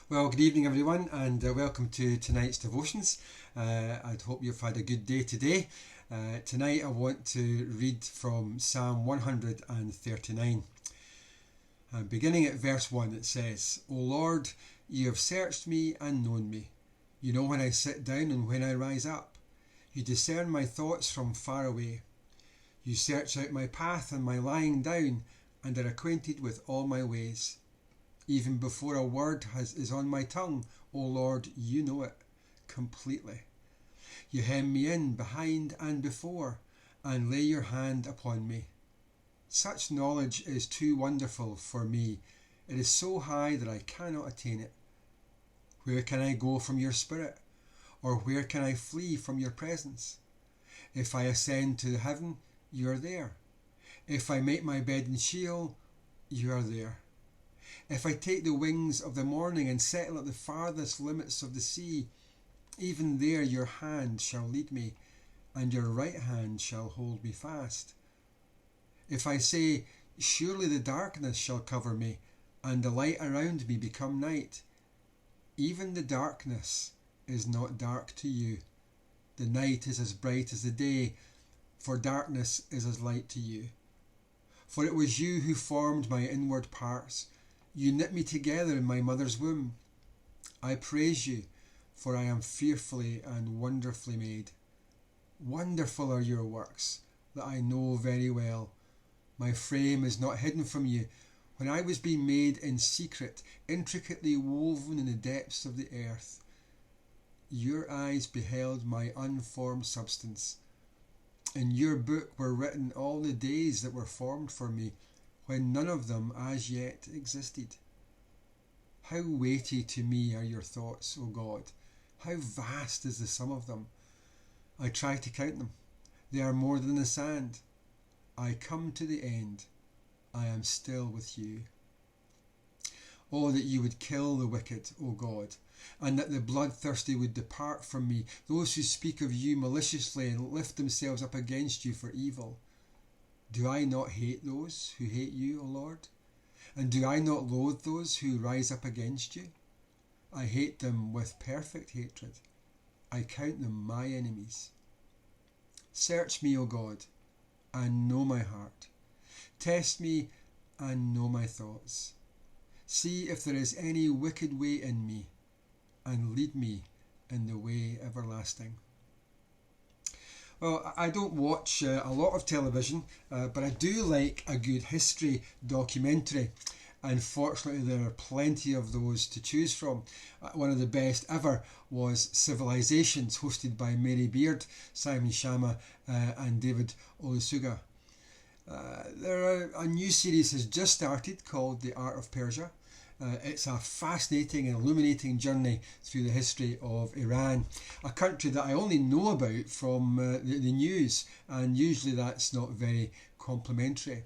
Well, good evening, everyone, and welcome to tonight's devotions. I hope you've had a good day today. Tonight, I want to read from Psalm 139. Beginning at verse 1, it says, O Lord, you have searched me and known me. You know when I sit down and when I rise up. You discern my thoughts from far away. You search out my path and my lying down, and are acquainted with all my ways. Even before a word is on my tongue, O Lord, you know it completely. You hem me in behind and before, and lay your hand upon me. Such knowledge is too wonderful for me. It is so high that I cannot attain it. Where can I go from your spirit? Or where can I flee from your presence? If I ascend to heaven, you are there. If I make my bed in Sheol, you are there. If I take the wings of the morning and settle at the farthest limits of the sea, even there your hand shall lead me, and your right hand shall hold me fast. If I say, surely the darkness shall cover me, and the light around me become night, even the darkness is not dark to you. The night is as bright as the day, for darkness is as light to you. For it was you who formed my inward parts. You knit me together in my mother's womb. I praise you, for I am fearfully and wonderfully made. Wonderful are your works, that I know very well. My frame is not hidden from you. When I was being made in secret, intricately woven in the depths of the earth, your eyes beheld my unformed substance. In your book were written all the days that were formed for me, when none of them as yet existed. How weighty to me are your thoughts, O God! How vast is the sum of them! I try to count them. They are more than the sand. I come to the end. I am still with you. Oh, that you would kill the wicked, O God, and that the bloodthirsty would depart from me, those who speak of you maliciously and lift themselves up against you for evil. Do I not hate those who hate you, O Lord? And do I not loathe those who rise up against you? I hate them with perfect hatred. I count them my enemies. Search me, O God, and know my heart. Test me and know my thoughts. See if there is any wicked way in me, and lead me in the way everlasting. Well, I don't watch a lot of television, but I do like a good history documentary. And fortunately, there are plenty of those to choose from. One of the best ever was Civilizations, hosted by Mary Beard, Simon Schama, and David Olusoga. A new series has just started called The Art of Persia. It's a fascinating and illuminating journey through the history of Iran, a country that I only know about from the news, and usually that's not very complimentary.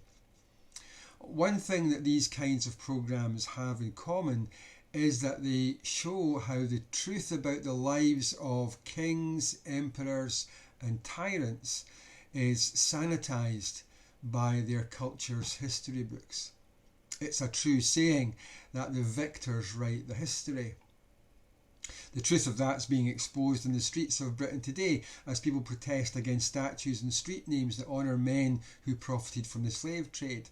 One thing that these kinds of programs have in common is that they show how the truth about the lives of kings, emperors and tyrants is sanitized by their culture's history books. It's a true saying that the victors write the history. The truth of that is being exposed in the streets of Britain today as people protest against statues and street names that honour men who profited from the slave trade.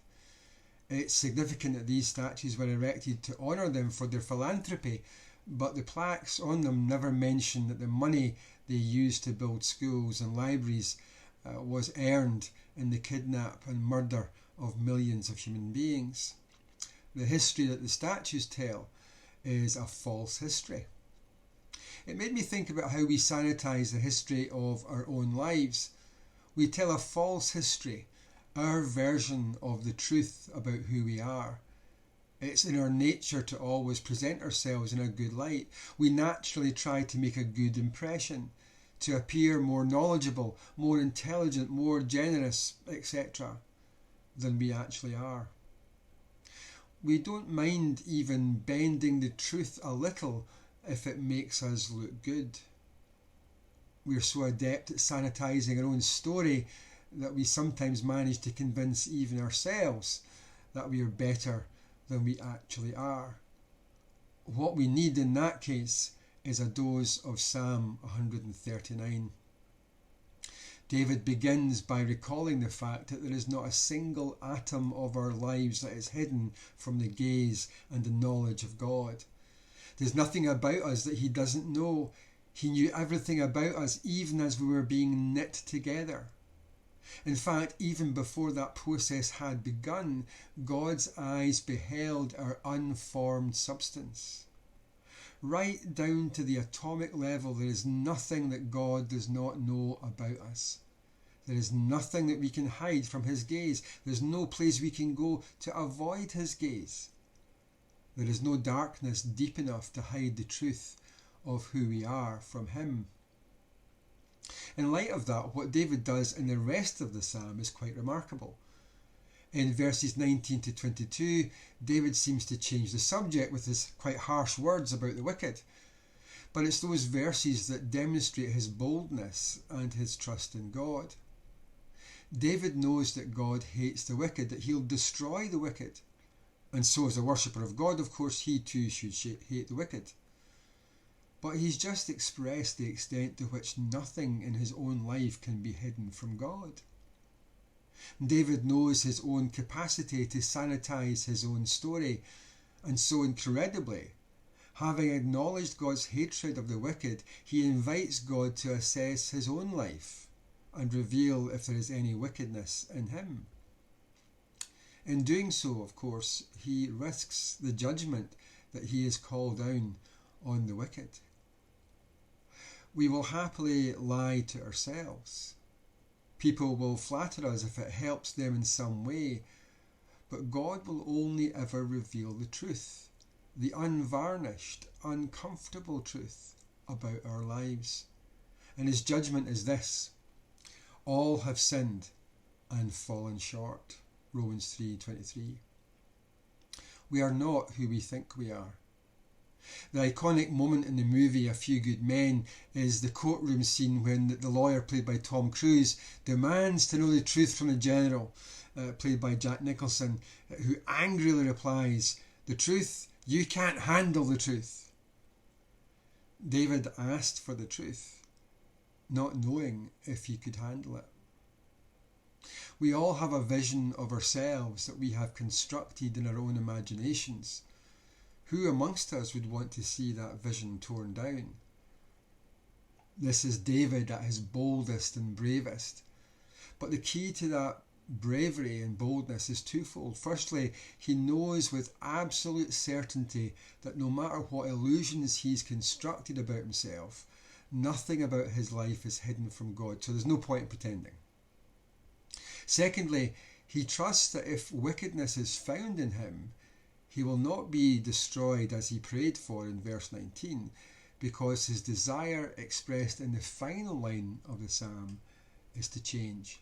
It's significant that these statues were erected to honour them for their philanthropy, but the plaques on them never mention that the money they used to build schools and libraries was earned in the kidnap and murder of millions of human beings. The history that the statues tell is a false history. It made me think about how we sanitize the history of our own lives. We tell a false history, our version of the truth about who we are. It's in our nature to always present ourselves in a good light. We naturally try to make a good impression, to appear more knowledgeable, more intelligent, more generous, etc., than we actually are. We don't mind even bending the truth a little if it makes us look good. We're so adept at sanitizing our own story that we sometimes manage to convince even ourselves that we are better than we actually are. what we need in that case is a dose of Psalm 139. David begins by recalling the fact that there is not a single atom of our lives that is hidden from the gaze and the knowledge of God. There's nothing about us that he doesn't know. He knew everything about us even as we were being knit together. In fact, even before that process had begun, God's eyes beheld our unformed substance. Right down to the atomic level, there is nothing that God does not know about us. There is nothing that we can hide from his gaze. There's no place we can go to avoid his gaze. There is no darkness deep enough to hide the truth of who we are from him. In light of that, what David does in the rest of the psalm is quite remarkable. In verses 19 to 22, David seems to change the subject with his quite harsh words about the wicked. But it's those verses that demonstrate his boldness and his trust in God. David knows that God hates the wicked, that he'll destroy the wicked. And so as a worshipper of God, of course, he too should hate the wicked. But he's just expressed the extent to which nothing in his own life can be hidden from God. David knows his own capacity to sanitize his own story, and so incredibly, having acknowledged God's hatred of the wicked, he invites God to assess his own life and reveal if there is any wickedness in him. In doing so, of course, he risks the judgment that he has called down on the wicked. We will happily lie to ourselves. People will flatter us if it helps them in some way, but God will only ever reveal the truth, the unvarnished, uncomfortable truth about our lives. And his judgment is this: all have sinned and fallen short. Romans 3:23. We are not who we think we are. The iconic moment in the movie A Few Good Men is the courtroom scene when the lawyer, played by Tom Cruise, demands to know the truth from the general, played by Jack Nicholson, who angrily replies, "The truth? You can't handle the truth." David asked for the truth, not knowing if he could handle it. We all have a vision of ourselves that we have constructed in our own imaginations. Who amongst us would want to see that vision torn down? This is David at his boldest and bravest. But the key to that bravery and boldness is twofold. Firstly, he knows with absolute certainty that no matter what illusions he's constructed about himself, nothing about his life is hidden from God, so there's no point in pretending. Secondly, he trusts that if wickedness is found in him, he will not be destroyed as he prayed for in verse 19, because his desire expressed in the final line of the psalm is to change.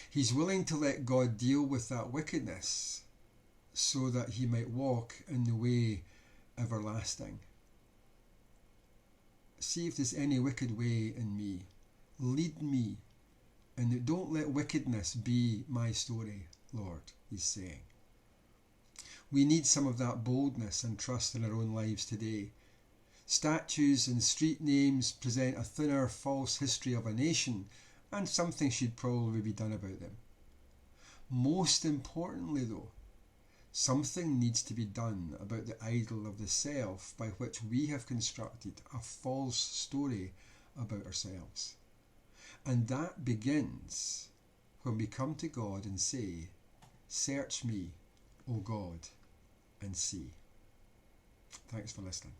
He's willing to let God deal with that wickedness so that he might walk in the way everlasting. See if there's any wicked way in me. Lead me. And don't let wickedness be my story, Lord, he's saying. We need some of that boldness and trust in our own lives today. Statues and street names present a thinner, false history of a nation, and something should probably be done about them. Most importantly, though, something needs to be done about the idol of the self by which we have constructed a false story about ourselves. And that begins when we come to God and say, "Search me, O God, and see." Thanks for listening.